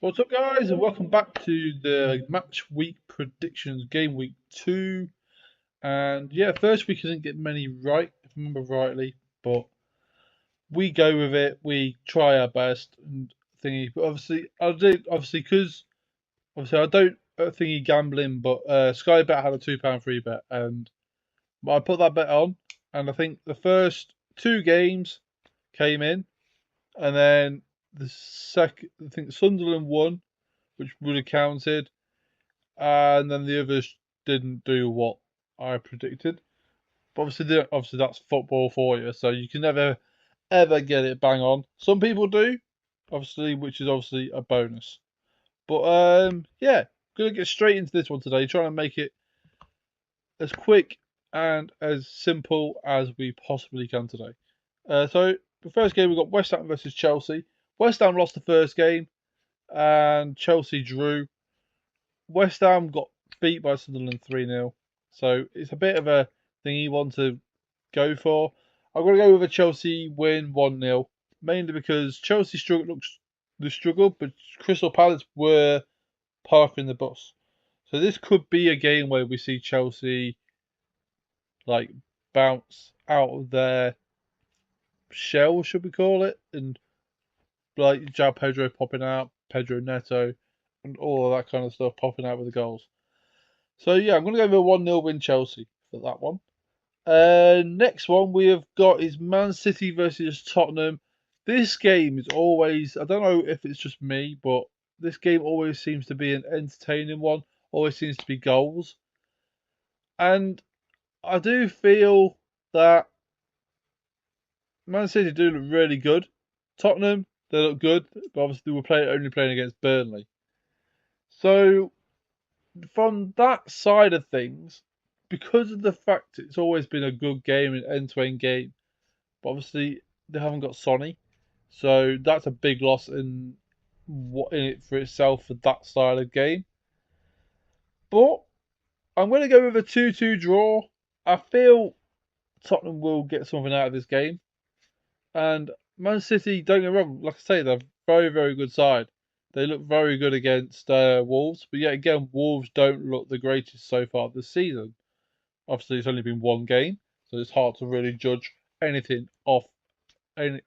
What's up, guys, and welcome back to the match week predictions, game week 2. And yeah, first week I didn't get many right, if I remember rightly, but we go with it. We try our best and thingy. But obviously, I did because I don't thingy gambling, but Sky Bet had a £2 free bet, and I put that bet on, and I think the first two games came in, and then the second, I think Sunderland won, which would have counted, and then the others didn't do what I predicted. But obviously that's football for you, so you can never ever get it bang on. Some people do, obviously, which is obviously a bonus. But yeah, gonna get straight into this one today, trying to make it as quick and as simple as we possibly can today. So the first game we got West Ham versus Chelsea. West Ham lost the first game, and Chelsea drew. West Ham got beat by Sunderland 3-0. So it's a bit of a thing you want to go for. I'm going to go with a Chelsea win 1-0, mainly because Chelsea struggled, but Crystal Palace were parking the bus. So this could be a game where we see Chelsea like bounce out of their shell, should we call it, and like João Pedro popping out, Pedro Neto, and all of that kind of stuff popping out with the goals. So yeah, I'm going to go with a 1-0 win Chelsea for that one. Next one we have got is Man City versus Tottenham. This game is always, I don't know if it's just me, but this game always seems to be an entertaining one. Always seems to be goals. And I do feel that Man City do look really good. Tottenham, they look good, but obviously only playing against Burnley. So from that side of things, because of the fact it's always been a good game, an end-to-end game, but obviously they haven't got Sonny, so that's a big loss in it for itself for that style of game. But I'm going to go with a 2-2 draw. I feel Tottenham will get something out of this game, and Man City, don't get me wrong, like I say, they're a very, very good side. They look very good against Wolves, but yet again, Wolves don't look the greatest so far this season. Obviously, it's only been one game, so it's hard to really judge anything off out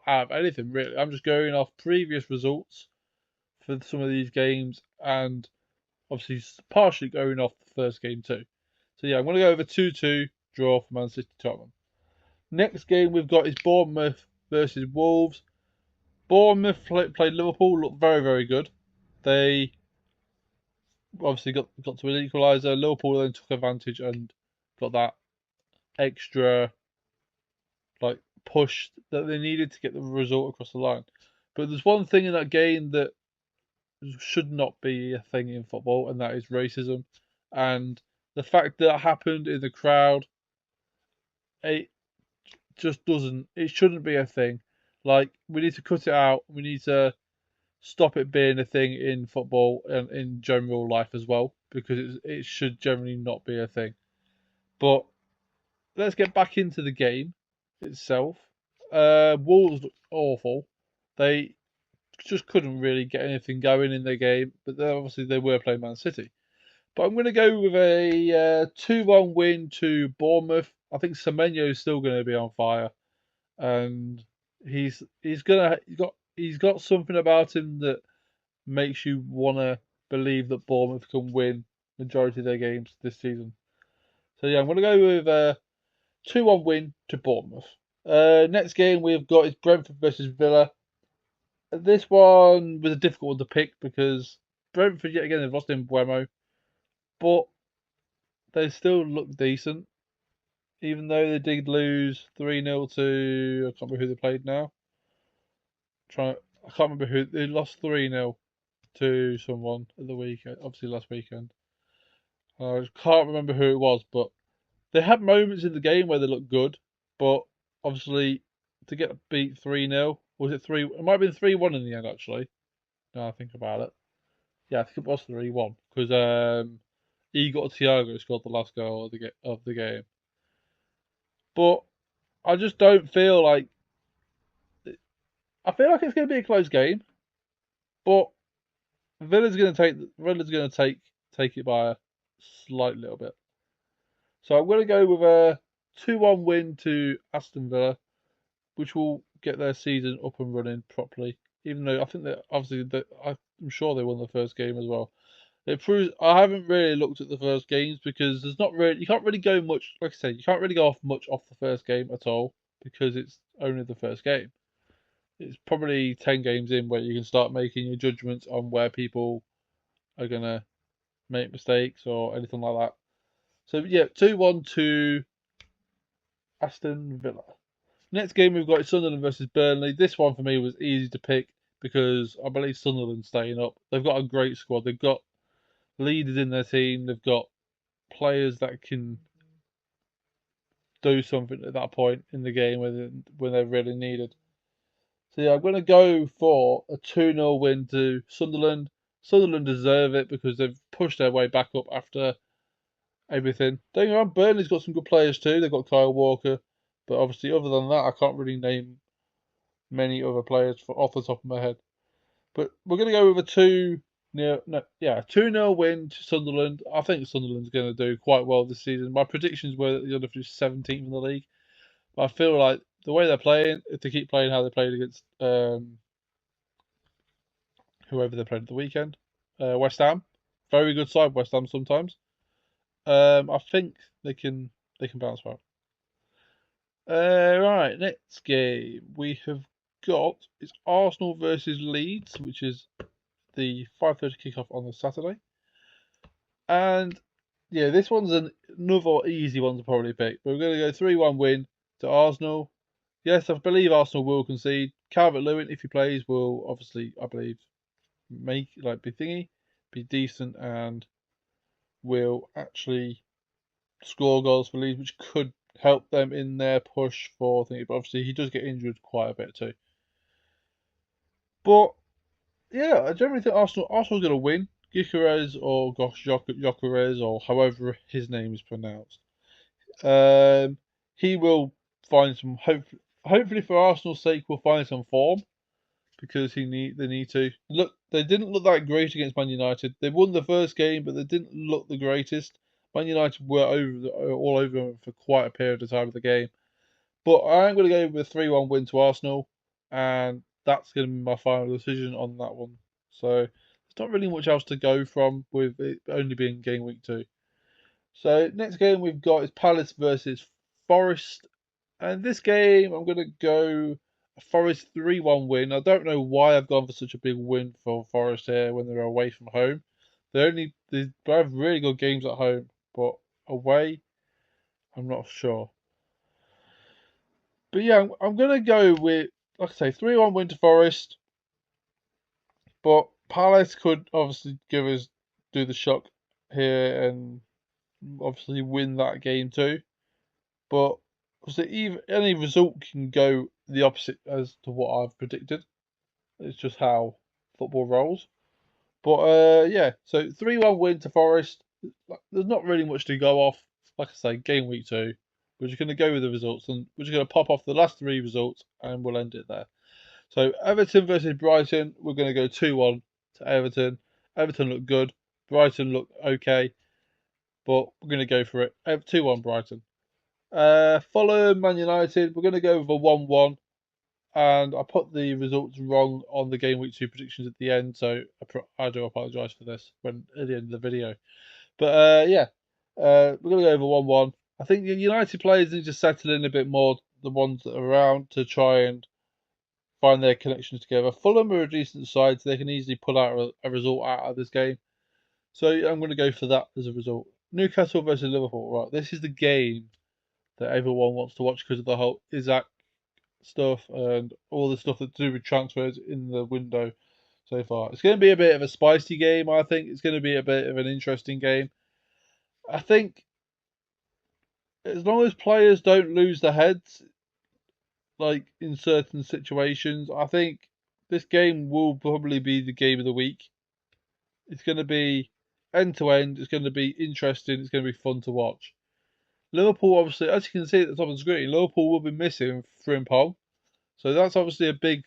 of anything really. I'm just going off previous results for some of these games, and obviously partially going off the first game too. So yeah, I'm going to go over 2-2 draw for Man City Tottenham. Next game we've got is Bournemouth versus Wolves. Bournemouth played Liverpool, looked very, very good. They obviously got to an equaliser. Liverpool then took advantage and got that extra like push that they needed to get the result across the line. But there's one thing in that game that should not be a thing in football, and that is racism. And the fact that it happened in the crowd, it just doesn't. It shouldn't be a thing. Like, we need to cut it out. We need to stop it being a thing in football and in general life as well, because it should generally not be a thing. But let's get back into the game itself. Wolves looked awful. They just couldn't really get anything going in their game, but obviously they were playing Man City. But I'm going to go with a 2-1 win to Bournemouth. I think Semenyo is still going to be on fire, and he's got something about him that makes you want to believe that Bournemouth can win majority of their games this season. So yeah, I'm going to go with a 2-1 win to Bournemouth. Next game we've got is Brentford versus Villa. This one was a difficult one to pick because Brentford, yet again, they've lost in Buemo, but they still look decent, even though they did lose 3-0 to, I can't remember who they played now. I can't remember who they lost 3-0 to someone at the weekend, obviously last weekend. I can't remember who it was, but they had moments in the game where they looked good, but obviously to get beat 3-0, was it 3? It might have been 3-1 in the end, actually. Now I think about it. Yeah, I think it was 3-1 because Igor Thiago scored the last goal of the game. But I just don't feel like. I feel like it's going to be a close game, But Villa's going to take it by a slight little bit. So I'm going to go with a 2-1 win to Aston Villa, which will get their season up and running properly. Even though I think that obviously I'm sure they won the first game as well. It proves I haven't really looked at the first games because there's not really you can't really go much. Like I said, you can't really go off the first game at all because it's only the first game. It's probably 10 games in where you can start making your judgments on where people are gonna make mistakes or anything like that. So yeah, 2-1 to Aston Villa. Next game we've got is Sunderland versus Burnley. This one for me was easy to pick because I believe Sunderland's staying up. They've got a great squad. They've got leaders in their team. They've got players that can do something at that point in the game when they're really needed. So yeah, I'm going to go for a 2-0 win to Sunderland. Sunderland deserve it because they've pushed their way back up after everything. Don't get me wrong, Burnley's got some good players too. They've got Kyle Walker. But obviously, other than that, I can't really name many other players off the top of my head. But we're going to go with a 2-0 win to Sunderland. I think Sunderland's going to do quite well this season. My predictions were that they're going to finish 17th in the league. But I feel like the way they're playing, if they keep playing how they played against whoever they played at the weekend, West Ham, very good side, West Ham sometimes. I think they can bounce back. Right, next game we have got is Arsenal versus Leeds, which is the 5:30 kickoff on the Saturday. And yeah, this one's another easy one to probably pick. But we're going to go 3-1 win to Arsenal. Yes, I believe Arsenal will concede. Calvert-Lewin, if he plays, will obviously, I believe, be decent, and will actually score goals for Leeds, which could help them in their push for thingy. But obviously, he does get injured quite a bit too. But yeah, I generally think Arsenal's going to win. Gyökeres or Gyökeres or however his name is pronounced. He will find some hopefully for Arsenal's sake, will find some form because they need to. Look, they didn't look that great against Man United. They won the first game, but they didn't look the greatest. Man United were all over them for quite a period of time of the game. But I'm going to go with a 3-1 win to Arsenal, and that's going to be my final decision on that one. So there's not really much else to go from with it only being game week 2. So next game we've got is Palace versus Forest. And this game I'm going to go a Forest 3-1 win. I don't know why I've gone for such a big win for Forest here when they're away from home. They have really good games at home, but away, I'm not sure. But yeah, I'm going to go with, like I say, 3-1 win to Forest. But Palace could obviously do the shock here and obviously win that game too. But obviously, any result can go the opposite as to what I've predicted. It's just how football rolls. But yeah, so 3-1 win to Forest. There's not really much to go off. Like I say, game week 2. We're just going to go with the results, and we're just going to pop off the last 3 results, and we'll end it there. So Everton versus Brighton, we're going to go 2-1 to Everton. Everton look good. Brighton look okay, but we're going to go for it. 2-1 Brighton. Fulham, Man United, we're going to go with a 1-1. And I put the results wrong on the game week 2 predictions at the end, so I do apologise for this at the end of the video. But yeah, we're going to go over 1-1. I think the United players need to settle in a bit more, the ones that are around, to try and find their connections together. Fulham are a decent side, so they can easily pull out a result out of this game. So I'm going to go for that as a result. Newcastle versus Liverpool. Right, this is the game that everyone wants to watch because of the whole Isaac stuff and all the stuff that to do with transfers in the window so far. It's going to be a bit of a spicy game, I think. It's going to be a bit of an interesting game. I think as long as players don't lose their heads, like in certain situations, I think this game will probably be the game of the week. It's going to be end to end. It's going to be interesting. It's going to be fun to watch. Liverpool, obviously, as you can see at the top of the screen, Liverpool will be missing Frimpong. So that's obviously a big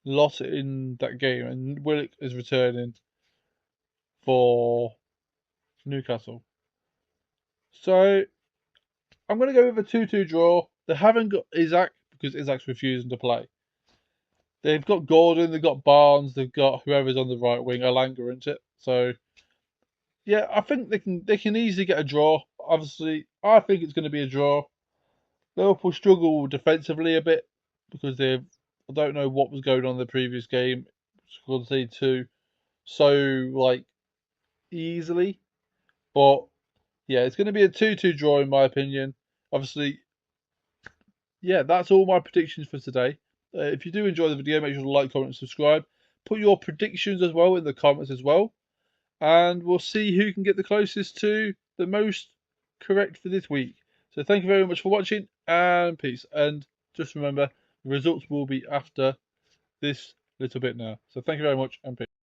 lot in that game, and Willock is returning for Newcastle. So I'm going to go with a 2-2 draw. They haven't got Isaac because Isaac's refusing to play. They've got Gordon, they've got Barnes, they've got whoever's on the right wing, Alanga, isn't it? So yeah, I think they can easily get a draw. Obviously, I think it's going to be a draw. Liverpool struggle defensively a bit because I don't know what was going on in the previous game. Scored C2 so like easily, but yeah, it's going to be a 2-2 draw in my opinion. Obviously, yeah, that's all my predictions for today. If you do enjoy the video, make sure to like, comment, and subscribe. Put your predictions as well in the comments as well, and we'll see who can get the closest to the most correct for this week. So thank you very much for watching, and peace. And just remember, the results will be after this little bit now. So thank you very much, and peace.